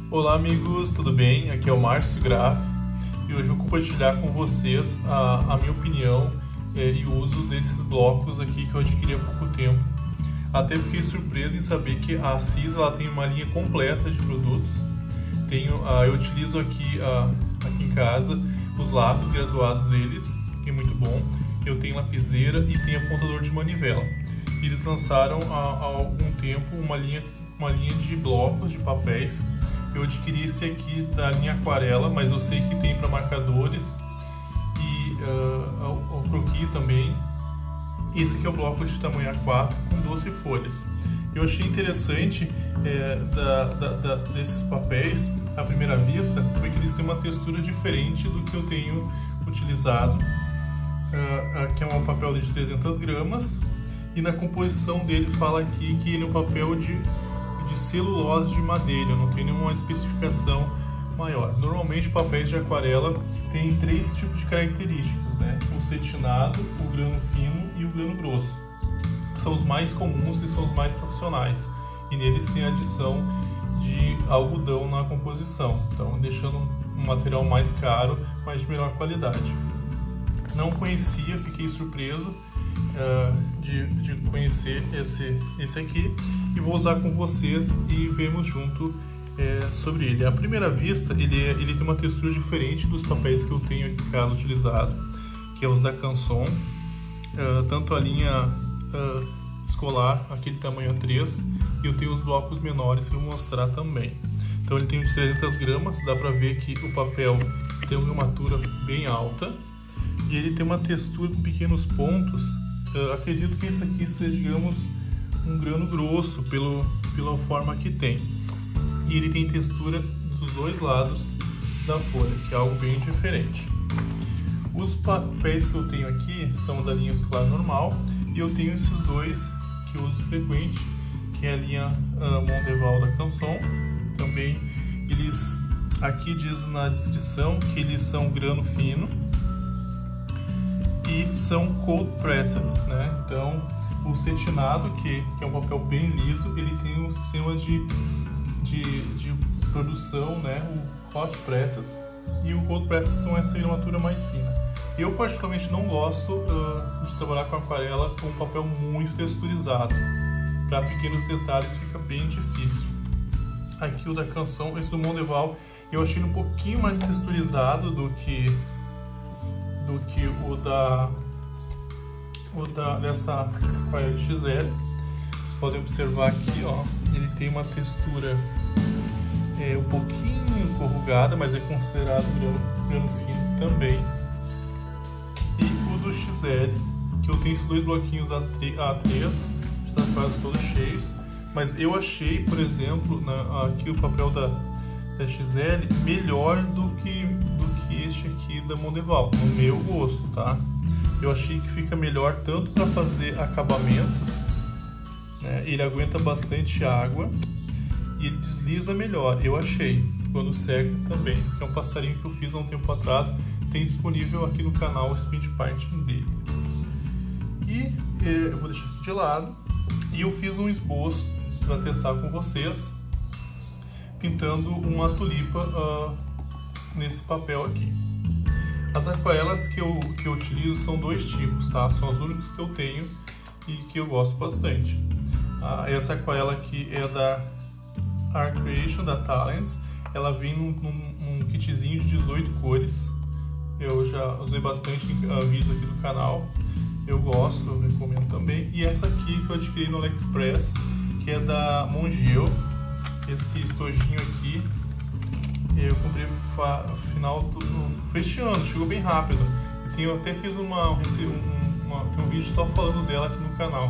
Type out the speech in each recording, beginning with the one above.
Olá amigos, tudo bem? Aqui é o Márcio Graff e hoje eu vou compartilhar com vocês a minha opinião e o uso desses blocos aqui que eu adquiri há pouco tempo. Até fiquei surpreso em saber que a Assis ela tem uma linha completa de produtos. Eu utilizo aqui em casa os lápis graduados deles, que é muito bom. Eu tenho lapiseira e tenho apontador de manivela. Eles lançaram há algum tempo uma linha de blocos de papéis. Eu adquiri esse aqui da linha Aquarela, mas eu sei que tem para marcadores e o croquis também. Esse aqui é o bloco de tamanho A4 com 12 folhas. Eu achei interessante desses papéis, à primeira vista, foi que eles têm uma textura diferente do que eu tenho utilizado. Aqui é um papel de 300 gramas e na composição dele fala aqui que ele é um papel de celulose de madeira, não tem nenhuma especificação maior. Normalmente papéis de aquarela têm 3 tipos de características, né? O cetinado, o grano fino e o grano grosso. São os mais comuns e são os mais profissionais. E neles tem adição de algodão na composição, então deixando um material mais caro, mas de melhor qualidade. Não conhecia, fiquei surpreso de conhecer esse aqui e vou usar com vocês e vemos junto sobre ele. À primeira vista ele tem uma textura diferente dos papéis que eu tenho aqui em casa utilizado, que é os da Canson, tanto a linha escolar, aquele tamanho A3, e eu tenho os blocos menores que eu vou mostrar também. Então ele tem uns 300 gramas, dá para ver que o papel tem uma gramatura bem alta e ele tem uma textura com pequenos pontos. Acredito que esse aqui seja, digamos, um grano grosso pela forma que tem. E ele tem textura dos dois lados da folha, que é algo bem diferente. Os papéis que eu tenho aqui são da linha escolar normal e eu tenho esses dois que eu uso frequente, que é a linha Mondeval da Canson. Também eles, aqui diz na descrição que eles são grano fino e são cold pressed, né? Então o cetinado, que é um papel bem liso, ele tem um sistema de produção, né? O hot pressed e o cold pressed são essa gramatura mais fina. Eu particularmente não gosto de trabalhar com aquarela com um papel muito texturizado. Para pequenos detalhes fica bem difícil. Aqui o da Canson, esse do Mondeval, eu achei um pouquinho mais texturizado do que dessa aquarela XL. Vocês podem observar aqui, ó, ele tem uma textura um pouquinho corrugada, mas é considerado grano fino também. E o do XL, que eu tenho esses dois bloquinhos A3, está quase todos cheios, mas eu achei, por exemplo, aqui o papel da XL melhor do que este aqui da Mondeval, no meu gosto, tá? Eu achei que fica melhor tanto para fazer acabamentos, né? Ele aguenta bastante água e ele desliza melhor, eu achei, quando seca também. Esse aqui é um passarinho que eu fiz há um tempo atrás, tem disponível aqui no canal o speed painting dele. E eu vou deixar aqui de lado e eu fiz um esboço para testar com vocês, pintando uma tulipa nesse papel aqui. As aquarelas que eu utilizo são 2 tipos, tá? São as únicas que eu tenho e que eu gosto bastante. Essa aquarela aqui é da Art Creation, da Talents. Ela vem num kitzinho de 18 cores. Eu já usei bastante em vídeos aqui do canal. Eu gosto, eu recomendo também. E essa aqui que eu adquiri no AliExpress, que é da Mongeau. Esse estojinho aqui eu comprei no final deste ano, chegou bem rápido. Eu até fiz tem um vídeo só falando dela aqui no canal.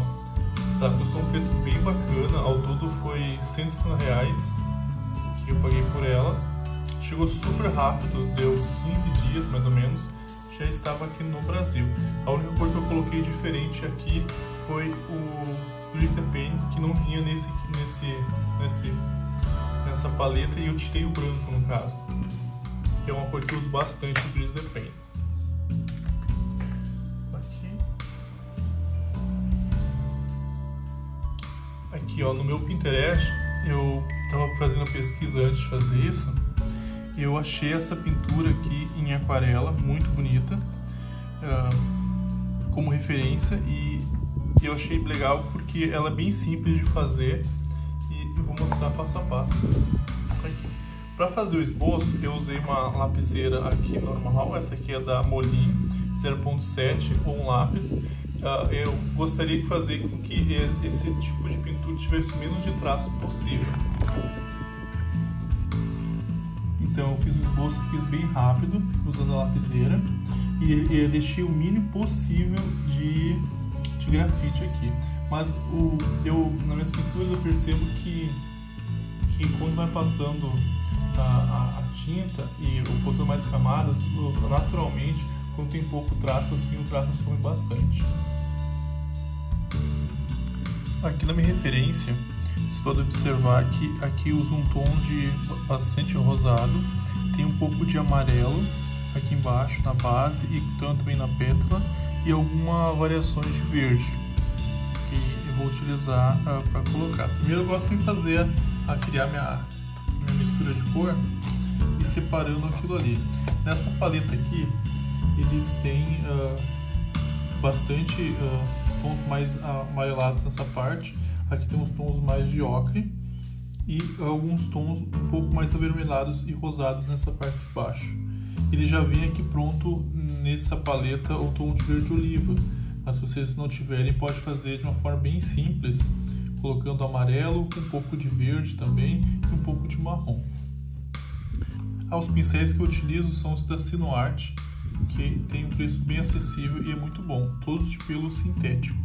Tá, custou um preço bem bacana, ao todo foi R$160 que eu paguei por ela. Chegou super rápido, deu 15 dias mais ou menos, já estava aqui no Brasil. A única cor que eu coloquei diferente aqui foi o Grease Paint, que não vinha nessa paleta, e eu tirei o branco no caso, que é uma cor que eu uso bastante, o Grease Paint. Aqui ó, no meu Pinterest eu estava fazendo a pesquisa antes de fazer isso, eu achei essa pintura aqui em aquarela muito bonita como referência, e eu achei legal porque ela é bem simples de fazer e eu vou mostrar passo a passo. Para fazer o esboço, eu usei uma lapiseira aqui normal, essa aqui é da Molin 0.7, ou um lápis. Eu gostaria de fazer com que esse tipo de pintura tivesse o menos de traço possível. Então eu fiz o esboço aqui bem rápido, usando a lapiseira, e eu deixei o mínimo possível de grafite aqui. Mas nas minhas pinturas eu percebo que quando vai passando a tinta e botando mais camadas, naturalmente, quando tem pouco traço assim, o traço some bastante. Aqui na minha referência, vocês podem observar que aqui uso um tom de bastante rosado, tem um pouco de amarelo aqui embaixo na base e também na pétala, e algumas variações de verde que eu vou utilizar para colocar. Primeiro eu gosto de fazer criar minha mistura de cor e separando aquilo ali. Nessa paleta aqui eles têm bastante tons mais amarelados nessa parte. Aqui tem uns tons mais de ocre e alguns tons um pouco mais avermelhados e rosados nessa parte de baixo. Ele já vem aqui pronto nessa paleta o tom de verde oliva, mas se vocês não tiverem, pode fazer de uma forma bem simples, colocando amarelo com um pouco de verde também e um pouco de marrom. Os pincéis que eu utilizo são os da Sinuart, que tem um preço bem acessível e é muito bom, todos de pelo sintético.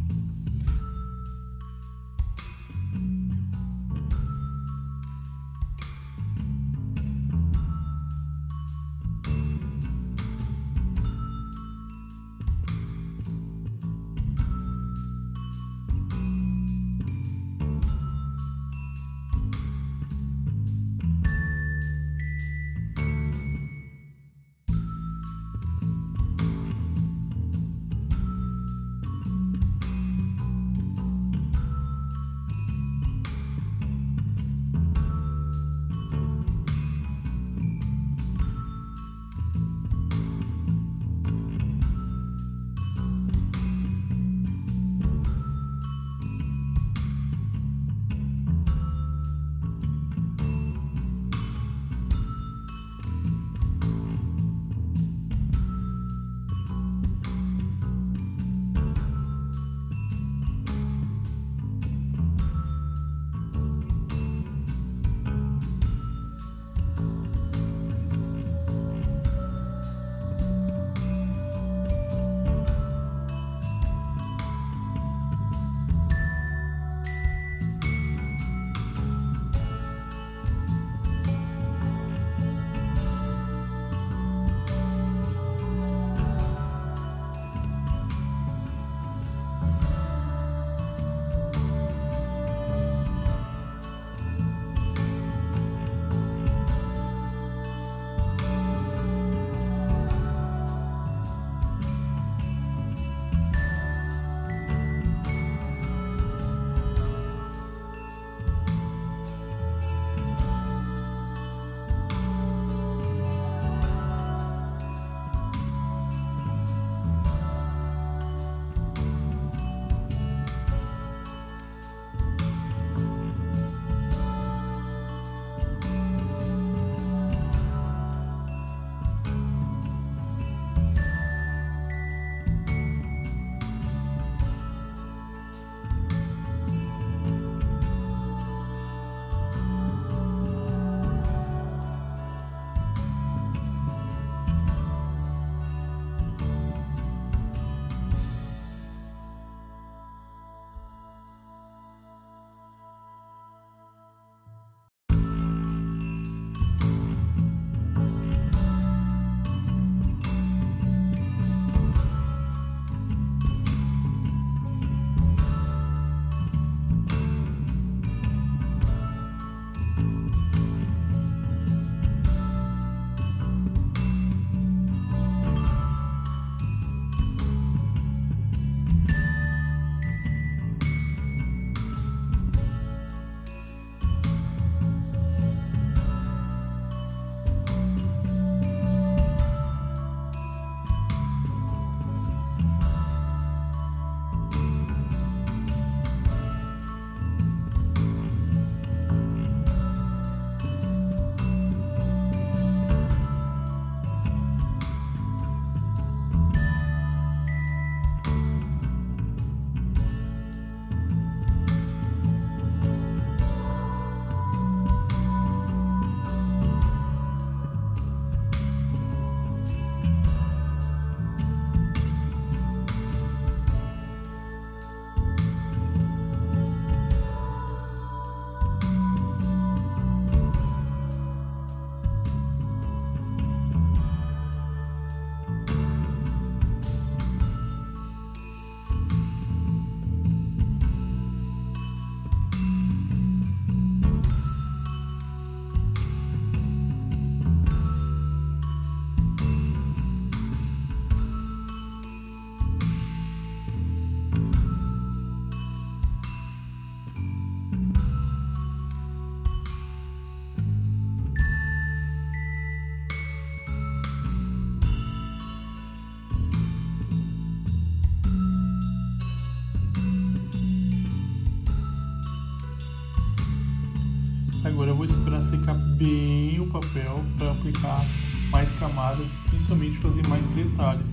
Agora eu vou esperar secar bem o papel para aplicar mais camadas e principalmente fazer mais detalhes.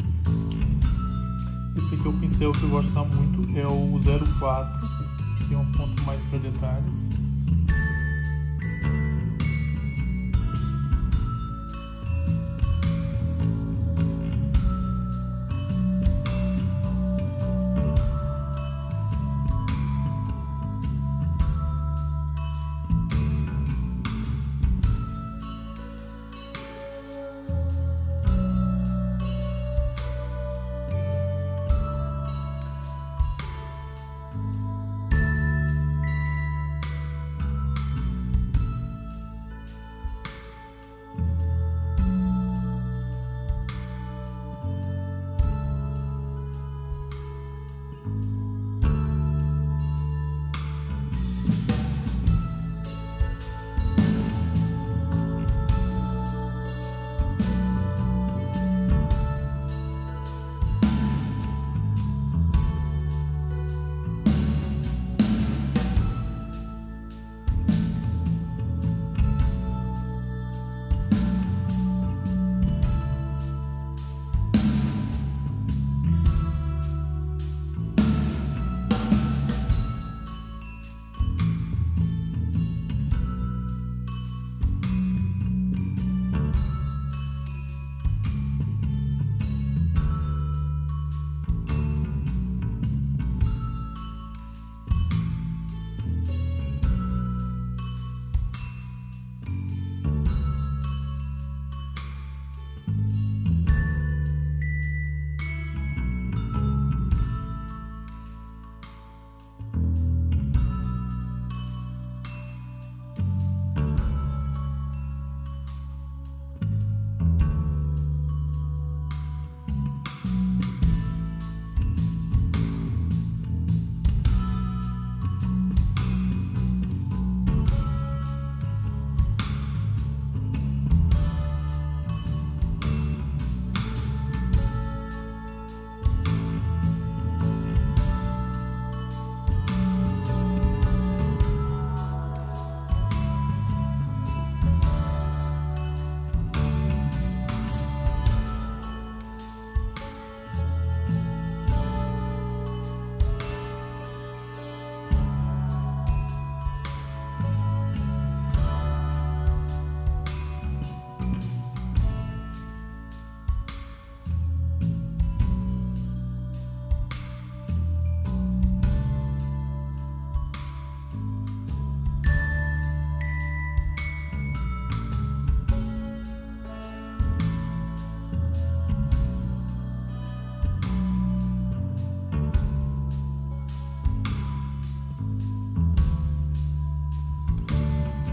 Esse aqui é o pincel que eu gosto muito, é o 04, que é um ponto mais para detalhes.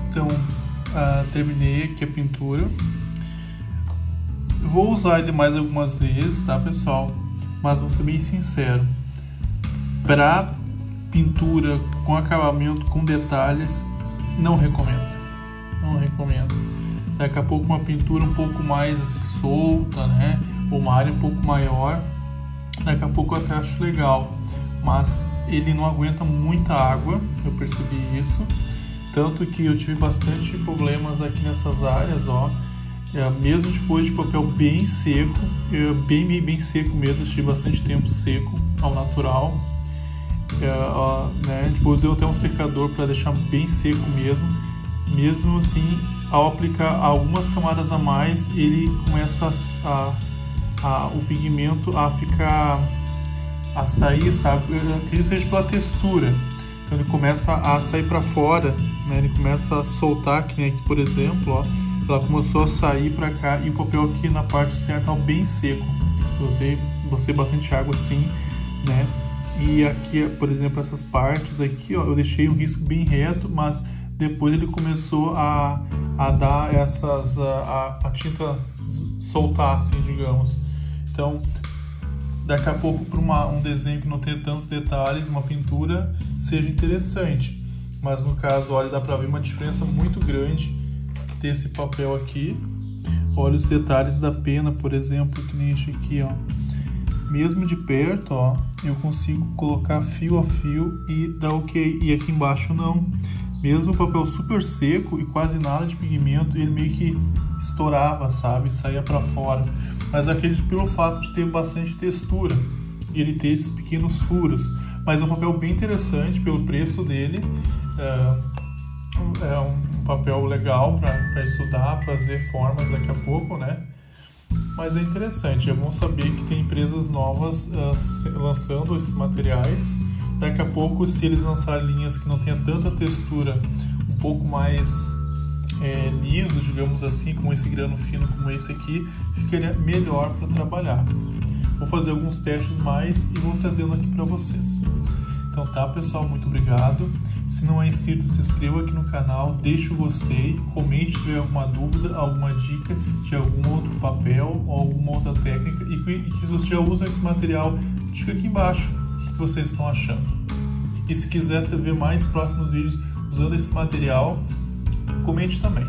Então, terminei aqui a pintura. Vou usar ele mais algumas vezes, tá, pessoal? Mas vou ser bem sincero. Para pintura com acabamento, com detalhes, não recomendo. Não recomendo. Daqui a pouco uma pintura um pouco mais assim, solta, né? Ou uma área um pouco maior. Daqui a pouco eu até acho legal. Mas ele não aguenta muita água, eu percebi isso. Tanto que eu tive bastante problemas aqui nessas áreas, ó. Mesmo depois de papel bem seco, bem seco mesmo, tive bastante tempo seco ao natural. Né? Depois eu até um secador para deixar bem seco mesmo. Mesmo assim, ao aplicar algumas camadas a mais, ele começa o pigmento a ficar, a sair, sabe? Eu acredito que seja pela textura. Então ele começa a sair para fora, né? Ele começa a soltar, que nem aqui, por exemplo, ó. Ela começou a sair para cá e o papel aqui na parte externa tá bem seco. Eu usei bastante água assim, né? E aqui, por exemplo, essas partes aqui, ó, eu deixei um risco bem reto, mas depois ele começou a dar essas, a tinta soltar, assim, digamos. Então, daqui a pouco para um desenho que não tenha tantos detalhes, uma pintura, seja interessante. Mas no caso, olha, dá para ver uma diferença muito grande desse papel aqui. Olha os detalhes da pena, por exemplo, que nem este aqui, ó. Mesmo de perto, ó, eu consigo colocar fio a fio e dar ok. E aqui embaixo não. mesmo o papel super seco e quase nada de pigmento, ele meio que estourava, sabe? Saía para fora. Mas acredito pelo fato de ter bastante textura e ele ter esses pequenos furos. Mas é um papel bem interessante pelo preço dele. É um papel legal para estudar, fazer formas daqui a pouco, né? Mas é interessante, é bom saber que tem empresas novas lançando esses materiais. Daqui a pouco, se eles lançarem linhas que não tenham tanta textura, um pouco mais liso, digamos assim, com esse grano fino como esse aqui, ficaria melhor para trabalhar. Vou fazer alguns testes mais e vou trazendo aqui para vocês. Então tá, pessoal, muito obrigado. Se não é inscrito, se inscreva aqui no canal, deixe o gostei, comente se tiver alguma dúvida, alguma dica de algum outro papel ou alguma outra técnica e que se vocês já usam esse material, diga aqui embaixo o que vocês estão achando. E se quiser ver mais próximos vídeos usando esse material, comente também.